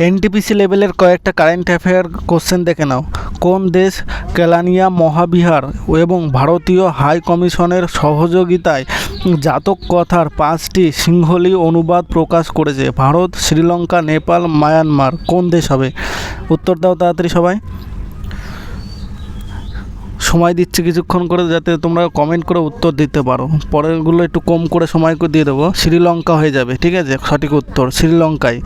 NTPC লেভেলের কয়েকটা current affair question দেখে নাও। কোন দেশ কেলানিয়া মহাবিহার এবং ভারতীয় হাই কমিশনের সহযোগিতায় জাতক কথার 5টি সিংহলি অনুবাদ প্রকাশ করেছে? ভারত, শ্রীলঙ্কা, নেপাল, মায়ানমার। কোন দেশ হবে? উত্তর দাও তাড়াতাড়ি সবাই। সময় দিচ্ছি কিছুক্ষণ করে, যাতে তোমরা কমেন্ট করে উত্তর দিতে পারো। পরেরগুলো একটু কম করে সময় করে দিয়ে দেবো। শ্রীলঙ্কা হয়ে যাবে, ঠিক আছে? সঠিক উত্তর শ্রীলঙ্কায়।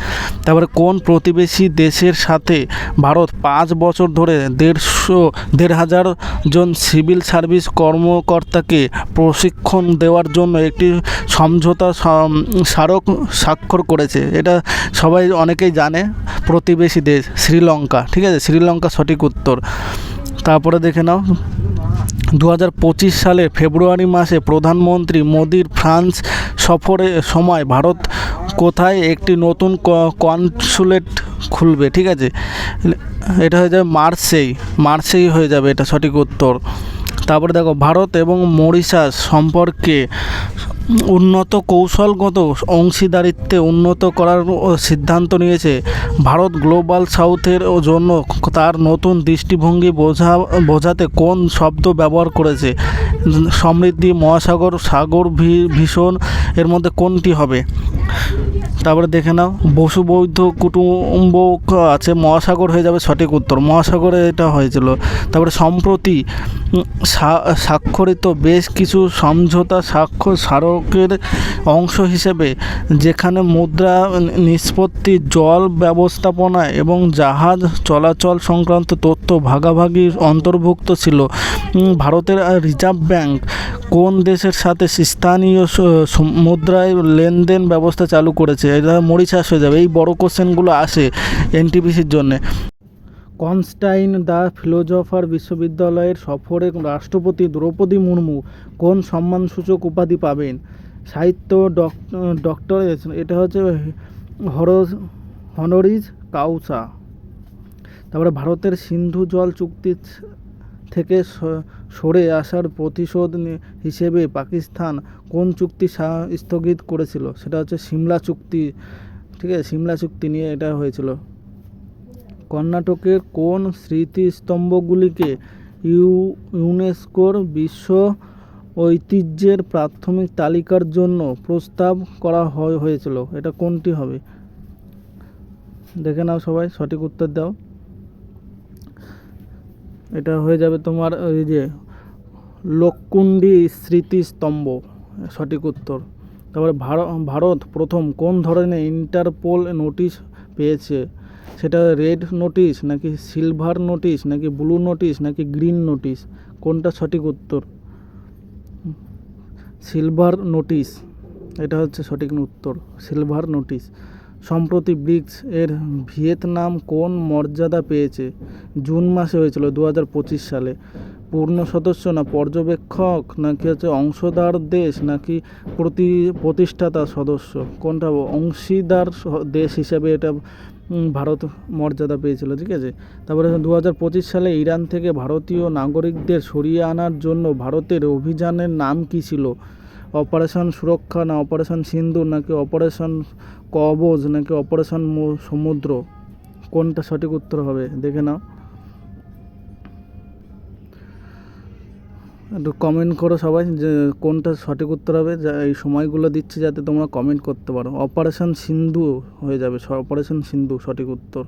তারপরে কোন প্রতিবেশী দেশের সাথে ভারত 5 বছর ধরে 1,500 জন সিভিল সার্ভিস কর্মকর্তাকে প্রশিক্ষণ দেওয়ার জন্য একটি সমঝোতা স্মারক স্বাক্ষর করেছে? এটা সবাই অনেকেই জানে। প্রতিবেশী দেশ শ্রীলঙ্কা, ঠিক আছে? শ্রীলঙ্কা সঠিক উত্তর। তারপরে দেখে নাও, 2025 সালের ফেব্রুয়ারি মাসে প্রধানমন্ত্রী মোদির ফ্রান্স সফরের সময় ভারত কোথায় একটি নতুন কনসুলেট খুলবে? ঠিক আছে, এটা হয়ে যাবে মার্সেই হয়ে যাবে, এটা সঠিক উত্তর। তারপরে দেখো, ভারত এবং মরিশাস সম্পর্কে উন্নত কৌশলগত অংশীদারিত্বে উন্নত করার সিদ্ধান্ত নিয়েছে। ভারত গ্লোবাল সাউথের জন্য তার নতুন দৃষ্টিভঙ্গি বোঝাতে কোন শব্দ ব্যবহার করেছে? সমৃদ্ধি, মহাসাগর, সাগর ভীষণ, এর মধ্যে কোনটি হবে? তারপরে দেখে নাও, বসুবৈধ কুটুম্ব আছে, মহাসাগর হয়ে যাবে সঠিক উত্তর। মহাসাগরে এটা হয়েছিল। তারপরে সম্প্রতি স্বাক্ষরিত বেশ কিছু সমঝোতা স্মারকের অংশ হিসেবে, যেখানে মুদ্রা নিষ্পত্তি, জল ব্যবস্থাপনা এবং জাহাজ চলাচল সংক্রান্ত তথ্য ভাগাভাগি অন্তর্ভুক্ত ছিল। ভারতের রিজার্ভ ব্যাংক কোন দেশের সাথে স্থানীয় মুদ্রায় লেনদেন ব্যবস্থা চালু করেছে? এটা মরিশাস হয়ে যাবে। এই বড় কোশ্চেনগুলো আসে এনটিপিসির জন্যে। কনস্টাইন দ্য ফিলোজফার বিশ্ববিদ্যালয়ের সফরে রাষ্ট্রপতি দ্রৌপদী মুর্মু কোন সম্মানসূচক উপাধি পাবেন? সাহিত্য ডক্টরেট, এটা হচ্ছে হনোরিস কাউসা। তারপরে ভারতের সিন্ধু জল চুক্তি থেকে সরে আসার প্রতিশোধ হিসেবে পাকিস্তান কোন চুক্তি স্থগিত করেছিল? সেটা হচ্ছে সিমলা চুক্তি, ঠিক আছে? সিমলা চুক্তি নিয়ে এটা হয়েছিল। কর্ণাটকের কোন স্মৃতিস্তম্ভগুলিকে ইউনেস্কোর বিশ্ব ঐতিহ্যের প্রাথমিক তালিকার জন্য প্রস্তাব করা হয়েছিল? এটা কোনটি হবে? দেখে নাও সবাই, সঠিক উত্তর দাও। এটা হয়ে যাবে তোমার ওই যে লোককুণ্ডি স্মৃতিস্তম্ভ, সঠিক উত্তর। তারপরে ভারত প্রথম কোন ধরনের ইন্টারপোল নোটিশ পেয়েছে? সেটা রেড নোটিশ, নাকি সিলভার নোটিশ, নাকি ব্লু নোটিশ, নাকি গ্রিন নোটিশ? কোনটা সঠিক উত্তর? সিলভার নোটিশ, এটা হচ্ছে সঠিক উত্তর, সিলভার নোটিশ। সম্প্রতি ব্রিক্স এর ভিয়েতনাম কোন মর্যাদা পেয়েছে? জুন মাসে হয়েছিল 2025 সালে। পূর্ণ সদস্য না পর্যবেক্ষক, নাকি হচ্ছে অংশীদার দেশ, নাকি প্রতিষ্ঠাতা সদস্য? কোনটা? অংশীদার দেশ হিসেবে এটা ভারত মর্যাদা পেয়েছিল, ঠিক আছে? তারপরে 2025 সালে ইরান থেকে ভারতীয় নাগরিকদের সরিয়ে আনার জন্য ভারতের অভিযানের নাম কী ছিল? অপারেশন সুরক্ষা, না অপারেশন সিন্দুর, নাকি অপারেশন কবচ, নাকি অপারেশন সমুদ্র? কোনটা সঠিক উত্তর হবে দেখে নাও। একটু কমেন্ট করো সবাই যে কোনটা সঠিক উত্তর হবে। এই সময়গুলো দিচ্ছি যাতে তোমরা কমেন্ট করতে পারো। অপারেশন সিন্ধু হয়ে যাবে, অপারেশন সিন্ধু সঠিক উত্তর।